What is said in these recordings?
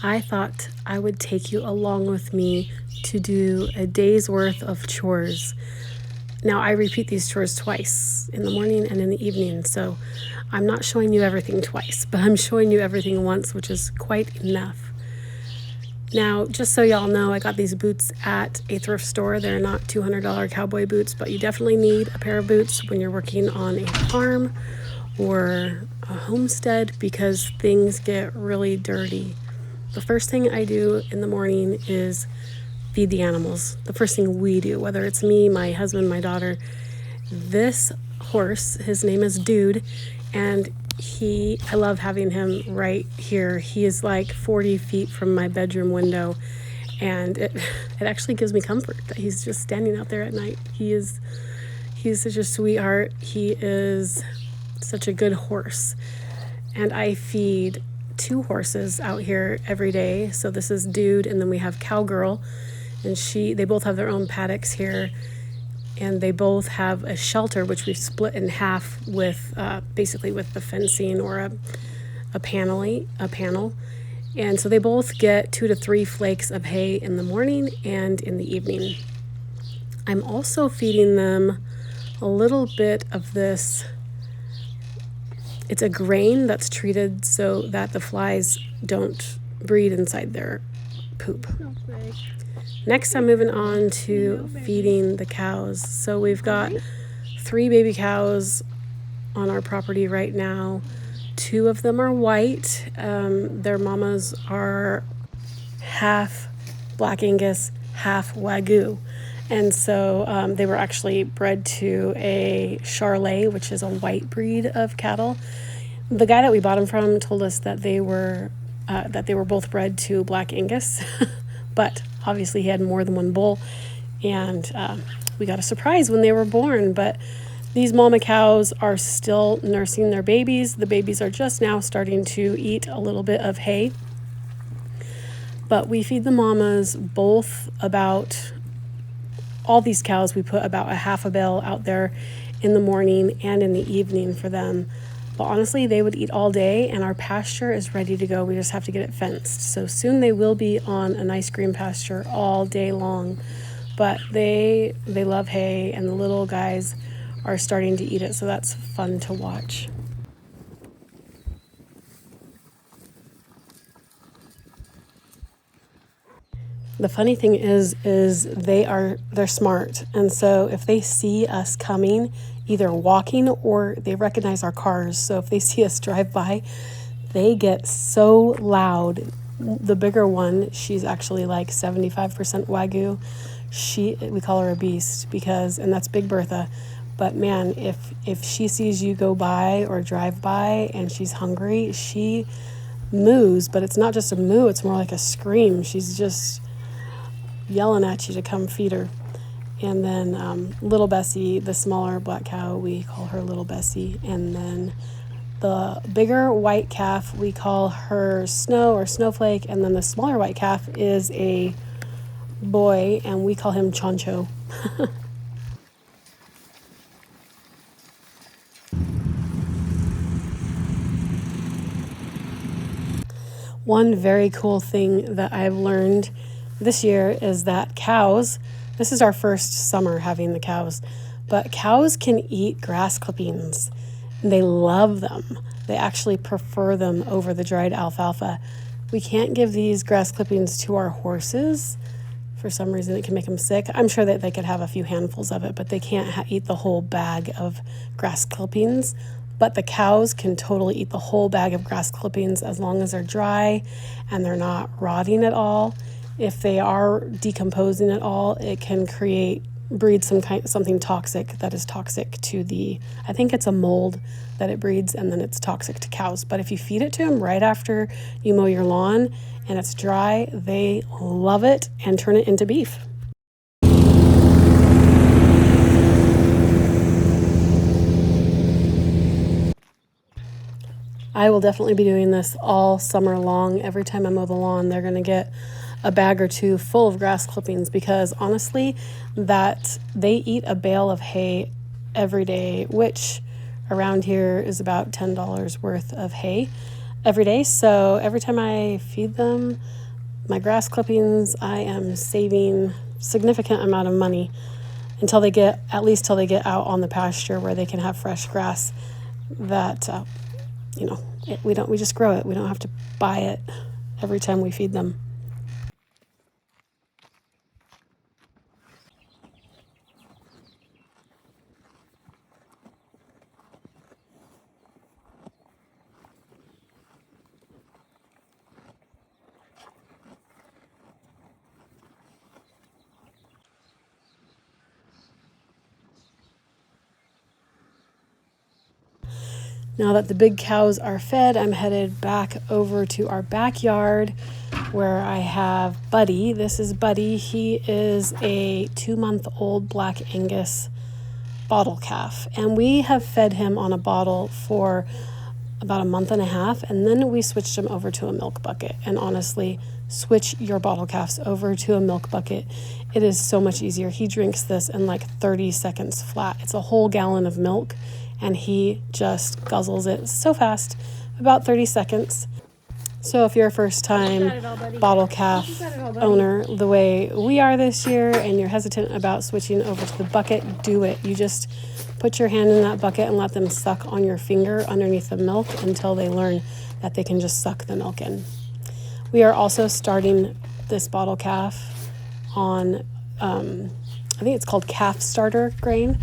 I thought I would take you along with me to do a day's worth of chores. Now, I repeat these chores twice, in the morning and in the evening, so I'm not showing you everything twice, but I'm showing you everything once, which is quite enough. Now, just so y'all know, I got these boots at a thrift store. They're not $200 cowboy boots, but you definitely need a pair of boots when you're working on a farm or a homestead because things get really dirty. The first thing I do in the morning is feed the animals. The first thing we do, whether it's me, my husband, my daughter. This horse, his name is Dude, and I love having him right here. He is like 40 feet from my bedroom window, and it actually gives me comfort that he's just standing out there at night. He's such a sweetheart. He is such a good horse. And I feed 2 horses out here every day. So this is Dude, and then we have Cowgirl, and they both have their own paddocks here, and they both have a shelter which we've split in half with basically with the fencing or a panel. And so they both get 2 to 3 flakes of hay in the morning and in the evening. I'm also feeding them a little bit of this. It's a grain that's treated so that the flies don't breed inside their poop. Next, I'm moving on to feeding the cows. So we've got 3 baby cows on our property right now. 2 of them are white. Their mamas are half Black Angus, half Wagyu. And so they were actually bred to a Charolais, which is a white breed of cattle. The guy that we bought them from told us that they were both bred to Black Angus, but obviously he had more than one bull, and we got a surprise when they were born. But these mama cows are still nursing their babies. The babies are just now starting to eat a little bit of hay, but we feed the mamas both about. All these cows, we put about a half a bale out there in the morning and in the evening for them. But honestly, they would eat all day, and our pasture is ready to go. We just have to get it fenced. So soon they will be on a nice green pasture all day long. But they love hay, and the little guys are starting to eat it, so that's fun to watch. The funny thing is they're smart. And so if they see us coming, either walking or they recognize our cars. So if they see us drive by, they get so loud. The bigger one, she's actually like 75% Wagyu. We call her a beast and that's Big Bertha. But man, if she sees you go by or drive by and she's hungry, she moos, but it's not just a moo, it's more like a scream. She's just yelling at you to come feed her. And then little Bessie, the smaller black cow, we call her little Bessie. And then the bigger white calf, we call her Snow or Snowflake. And then the smaller white calf is a boy, and we call him Choncho. One very cool thing that I've learned this year is that cows, this is our first summer having the cows, but cows can eat grass clippings. They love them. They actually prefer them over the dried alfalfa. We can't give these grass clippings to our horses. For some reason, it can make them sick. I'm sure that they could have a few handfuls of it, but they can't eat the whole bag of grass clippings. But the cows can totally eat the whole bag of grass clippings as long as they're dry and they're not rotting at all. If they are decomposing at all, it can breed something toxic that is toxic to I think it's a mold that it breeds, and then it's toxic to cows. But if you feed it to them right after you mow your lawn and it's dry, they love it and turn it into beef. I will definitely be doing this all summer long. Every time I mow the lawn, they're going to get a bag or 2 full of grass clippings, because honestly, that they eat a bale of hay every day, which around here is about $10 worth of hay every day. So every time I feed them my grass clippings, I am saving significant amount of money until they get, at least till they get out on the pasture where they can have fresh grass that, we just grow it. We don't have to buy it every time we feed them. Now that the big cows are fed, I'm headed back over to our backyard where I have Buddy. This is Buddy. He is a 2-month-old Black Angus bottle calf, and we have fed him on a bottle for about a month and a half, and then we switched him over to a milk bucket. And honestly, switch your bottle calves over to a milk bucket. It is so much easier. He drinks this in like 30 seconds flat. It's a whole gallon of milk, and he just guzzles it so fast, about 30 seconds. So if you're a first-time bottle calf owner, the way we are this year, and you're hesitant about switching over to the bucket, do it. You just put your hand in that bucket and let them suck on your finger underneath the milk until they learn that they can just suck the milk in. We are also starting this bottle calf on, I think it's called calf starter grain,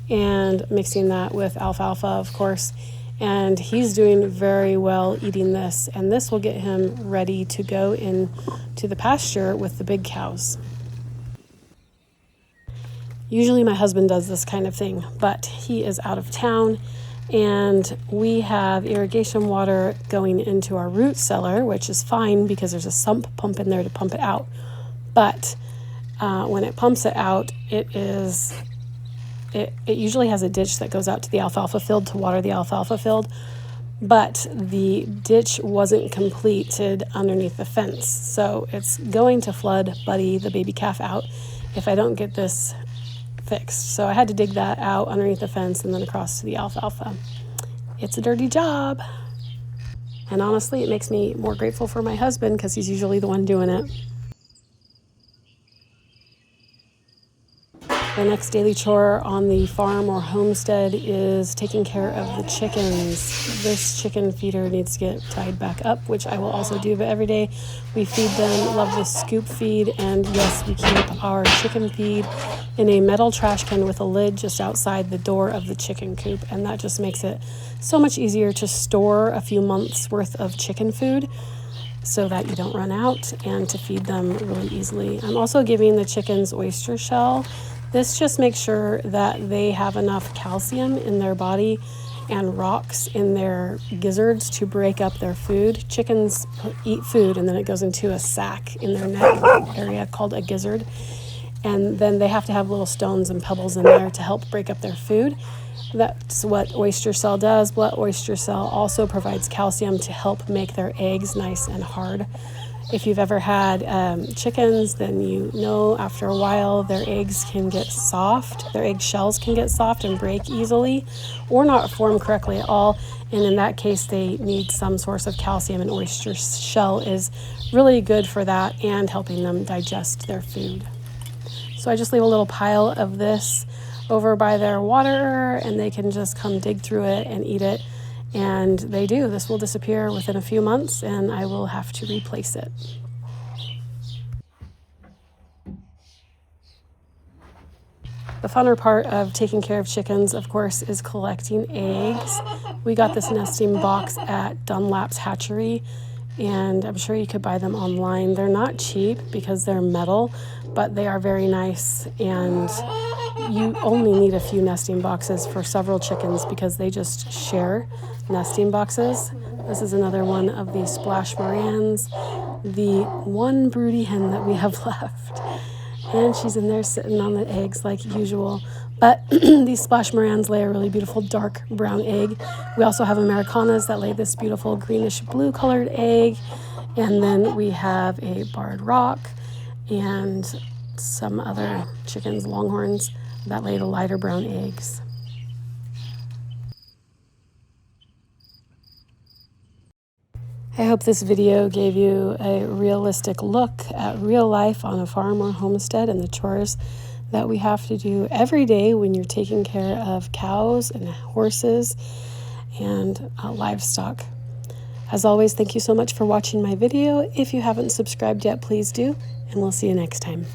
and mixing that with alfalfa, of course. And he's doing very well eating this, and this will get him ready to go into the pasture with the big cows. Usually my husband does this kind of thing, but he is out of town, and we have irrigation water going into our root cellar, which is fine because there's a sump pump in there to pump it out. But when it pumps it out, it usually has a ditch that goes out to the alfalfa field to water the alfalfa field, but the ditch wasn't completed underneath the fence. So it's going to flood Buddy, the baby calf, out if I don't get this fixed. So I had to dig that out underneath the fence and then across to the alfalfa. It's a dirty job. And honestly, it makes me more grateful for my husband because he's usually the one doing it. The next daily chore on the farm or homestead is taking care of the chickens. This chicken feeder needs to get tied back up, which I will also do, but every day we feed them. Love the scoop feed, and yes, we keep our chicken feed in a metal trash can with a lid just outside the door of the chicken coop, and that just makes it so much easier to store a few months worth of chicken food so that you don't run out, and to feed them really easily. I'm also giving the chickens oyster shell. This just makes sure that they have enough calcium in their body and rocks in their gizzards to break up their food. Chickens eat food and then it goes into a sac in their neck area called a gizzard. And then they have to have little stones and pebbles in there to help break up their food. That's what oyster cell does. But oyster cell also provides calcium to help make their eggs nice and hard. If you've ever had chickens, then you know after a while their eggs can get soft. Their egg shells can get soft and break easily or not form correctly at all. And in that case, they need some source of calcium, and oyster shell is really good for that and helping them digest their food. So I just leave a little pile of this over by their water, and they can just come dig through it and eat it. And they do. This will disappear within a few months, and I will have to replace it. The funner part of taking care of chickens, of course, is collecting eggs. We got this nesting box at Dunlap's Hatchery, and I'm sure you could buy them online. They're not cheap because they're metal, but they are very nice, and you only need a few nesting boxes for several chickens because they just share nesting boxes. This is another one of the splash morans, the one broody hen that we have left. And she's in there sitting on the eggs like usual. But these splash morans lay a really beautiful dark brown egg. We also have Americanas that lay this beautiful greenish blue colored egg. And then we have a barred rock and some other chickens, longhorns, that lay the lighter brown eggs. I hope this video gave you a realistic look at real life on a farm or homestead and the chores that we have to do every day when you're taking care of cows and horses and livestock. As always, thank you so much for watching my video. If you haven't subscribed yet, please do, and we'll see you next time.